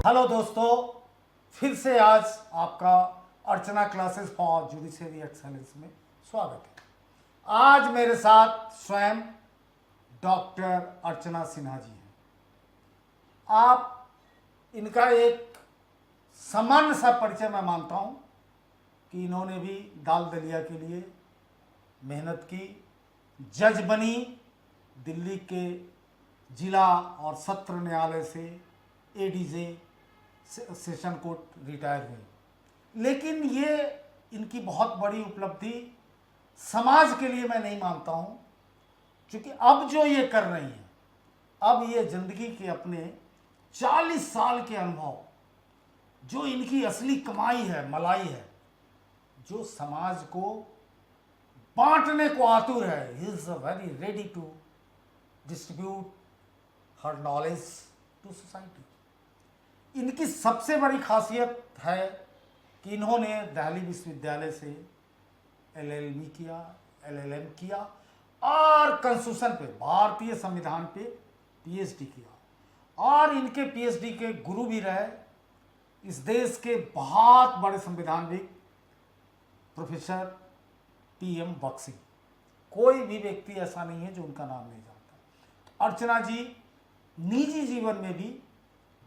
Hello दोस्तों, फिर से आज आपका अर्चना क्लासेस फॉर जुडिशरी एक्सेलेंस में स्वागत है। आज मेरे साथ स्वयं डॉक्टर अर्चना सिन्हा जी हैं। आप इनका एक सामान्य सा परिचय मैं मानता हूं कि इन्होंने भी दाल दलिया के लिए मेहनत की, जज बनी, दिल्ली के जिला और सत्र न्यायालय से एडीजे सेशन कोर्ट रिटायर हुई। लेकिन ये इनकी बहुत बड़ी उपलब्धि समाज के लिए मैं नहीं मानता हूँ, क्योंकि अब जो ये कर रही हैं, अब ये जिंदगी के अपने 40 साल के अनुभव, जो इनकी असली कमाई है, मलाई है, जो समाज को बांटने को आतुर है, he is very ready to distribute her knowledge to society. इनकी सबसे बड़ी खासियत है कि इन्होंने दिल्ली विश्वविद्यालय से एलएलबी किया, एलएलएम किया और कॉन्स्टिट्यूशन पे, भारतीय संविधान पे पीएचडी किया। और इनके पीएचडी के गुरु भी रहे इस देश के बहुत बड़े संविधानविद प्रोफेसर पीएम बक्सी। कोई भी व्यक्ति ऐसा नहीं है जो उनका नाम नहीं जानता। तो अर्चना जी निजी जीवन में भी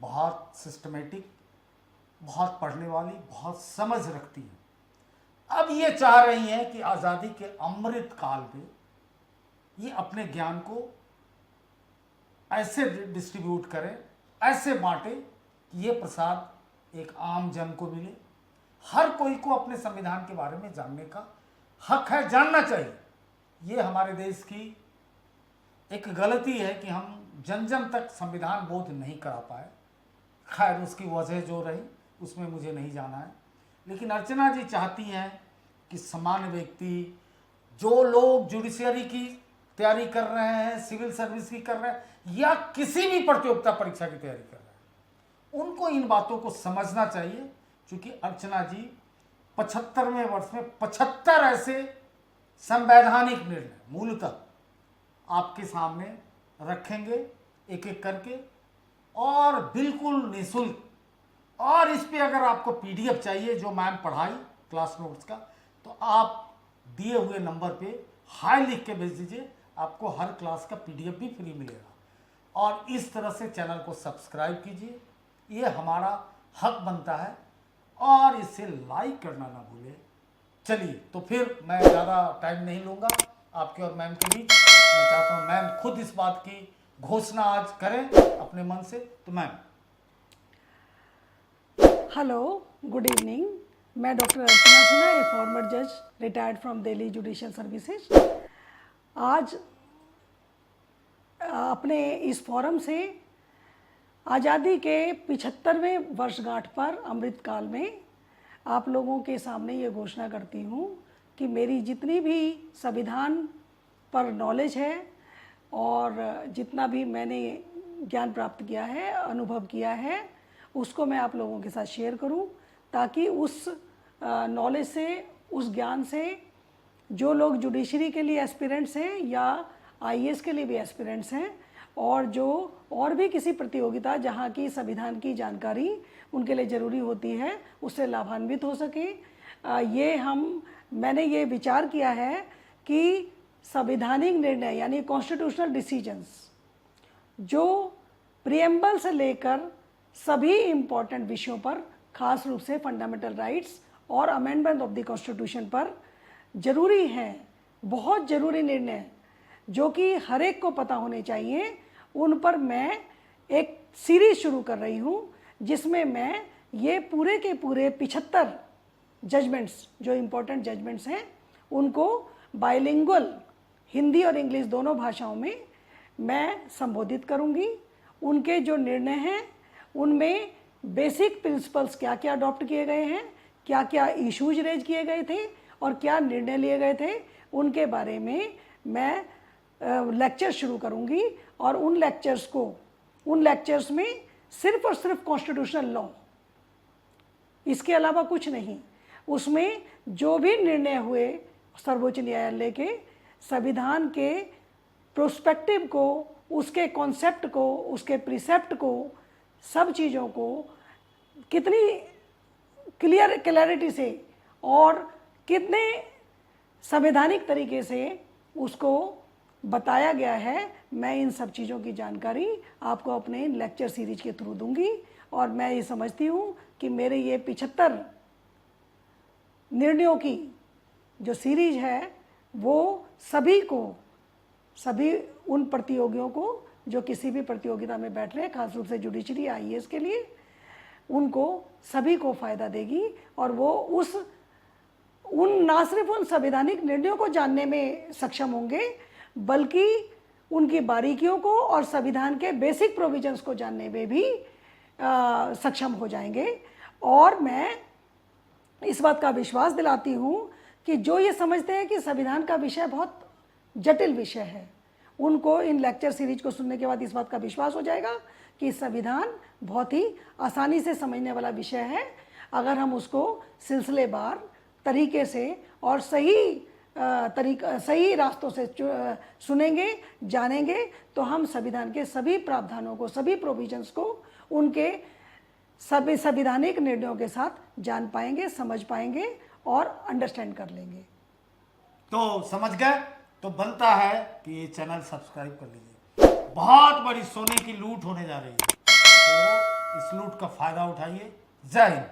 बहुत सिस्टमेटिक, बहुत पढ़ने वाली, बहुत समझ रखती हैं। अब ये चाह रही हैं कि आज़ादी के अमृत काल में ये अपने ज्ञान को ऐसे डिस्ट्रीब्यूट करें, ऐसे बांटे कि ये प्रसाद एक आम जन को मिले। हर कोई को अपने संविधान के बारे में जानने का हक है, जानना चाहिए। ये हमारे देश की एक गलती है कि हम जन जन तक संविधान बोध नहीं करा पाए। खैर, उसकी वजह जो रही उसमें मुझे नहीं जाना है। लेकिन अर्चना जी चाहती हैं कि सामान्य व्यक्ति, जो लोग जुडिशरी की तैयारी कर रहे हैं, सिविल सर्विस की कर रहे हैं, या किसी भी प्रतियोगिता परीक्षा की तैयारी कर रहे हैं, उनको इन बातों को समझना चाहिए। क्योंकि अर्चना जी 75वें वर्ष में 75 ऐसे संवैधानिक निर्णय मूलतः आपके सामने रखेंगे एक एक करके, और बिल्कुल निःशुल्क। और इस पे अगर आपको पीडीएफ चाहिए जो मैम पढ़ाई क्लास नोट्स का, तो आप दिए हुए नंबर पे हाई लिख के भेज दीजिए, आपको हर क्लास का पीडीएफ भी फ्री मिलेगा। और इस तरह से चैनल को सब्सक्राइब कीजिए, ये हमारा हक बनता है, और इसे लाइक करना ना भूलें। चलिए, तो फिर मैं ज़्यादा टाइम नहीं लूँगा आपके और मैम के बीच। मैं चाहता हूँ मैम खुद इस बात की घोषणा आज करें अपने मन से। तो मैम। Hello, good evening. मैं doctor Archana Sinha, a former जज retired from Delhi judicial services. आज अपने इस फोरम से आज़ादी के 75वें वर्षगांठ पर अमृतकाल में आप लोगों के सामने ये घोषणा करती हूँ कि मेरी जितनी भी संविधान पर नॉलेज है और जितना भी मैंने ज्ञान प्राप्त किया है, अनुभव किया है, उसको मैं आप लोगों के साथ शेयर करूं, ताकि उस नॉलेज से, उस ज्ञान से जो लोग जुडिशरी के लिए एस्पिरेंट्स हैं या आईएएस के लिए भी एस्पिरेंट्स हैं, और जो और भी किसी प्रतियोगिता जहां की संविधान की जानकारी उनके लिए ज़रूरी होती है, उससे लाभान्वित हो सके। मैंने ये विचार किया है कि संवैधानिक निर्णय यानी कॉन्स्टिट्यूशनल डिसीजंस, जो प्रिएम्बल से लेकर सभी इम्पॉर्टेंट विषयों पर, खास रूप से फंडामेंटल राइट्स और अमेंडमेंट ऑफ द कॉन्स्टिट्यूशन पर जरूरी हैं, बहुत ज़रूरी निर्णय जो कि हर एक को पता होने चाहिए, उन पर मैं एक सीरीज शुरू कर रही हूँ, जिसमें मैं ये पूरे के पूरे 75 जजमेंट्स, जो इम्पोर्टेंट जजमेंट्स हैं, उनको बाइलिंगुअल हिंदी और इंग्लिश दोनों भाषाओं में मैं संबोधित करूँगी। उनके जो निर्णय हैं उनमें बेसिक प्रिंसिपल्स क्या क्या अडॉप्ट किए गए हैं, क्या क्या इश्यूज रेज किए गए थे और क्या निर्णय लिए गए थे, उनके बारे में मैं लेक्चर शुरू करूंगी। और उन लेक्चर्स में सिर्फ और सिर्फ कॉन्स्टिट्यूशनल लॉ, इसके अलावा कुछ नहीं। उसमें जो भी निर्णय हुए सर्वोच्च न्यायालय के, संविधान के प्रोस्पेक्टिव को, उसके कॉन्सेप्ट को, उसके प्रिसेप्ट को, सब चीज़ों को कितनी क्लैरिटी से और कितने संवैधानिक तरीके से उसको बताया गया है, मैं इन सब चीज़ों की जानकारी आपको अपने लेक्चर सीरीज के थ्रू दूंगी। और मैं ये समझती हूँ कि मेरे ये 75 निर्णयों की जो सीरीज है वो सभी उन प्रतियोगियों को जो किसी भी प्रतियोगिता में बैठ रहे हैं, खास रूप से जुडिशरी IAS के लिए, उनको सभी को फ़ायदा देगी। और वो ना सिर्फ उन संवैधानिक निर्णयों को जानने में सक्षम होंगे, बल्कि उनकी बारीकियों को और संविधान के बेसिक प्रोविजंस को जानने में भी सक्षम हो जाएंगे। और मैं इस बात का विश्वास दिलाती हूँ कि जो ये समझते हैं कि संविधान का विषय बहुत जटिल विषय है, उनको इन लेक्चर सीरीज को सुनने के बाद इस बात का विश्वास हो जाएगा कि संविधान बहुत ही आसानी से समझने वाला विषय है। अगर हम उसको सिलसिलेवार तरीके से और सही रास्तों से सुनेंगे, जानेंगे, तो हम संविधान के सभी प्रावधानों को, सभी प्रोविजंस को उनके सभी संवैधानिक निर्णयों के साथ जान पाएंगे, समझ पाएंगे और अंडरस्टैंड कर लेंगे। तो समझ गए? तो बनता है कि ये चैनल सब्सक्राइब कर लीजिए। बहुत बड़ी सोने की लूट होने जा रही है, तो इस लूट का फायदा उठाइए। जय हिंद।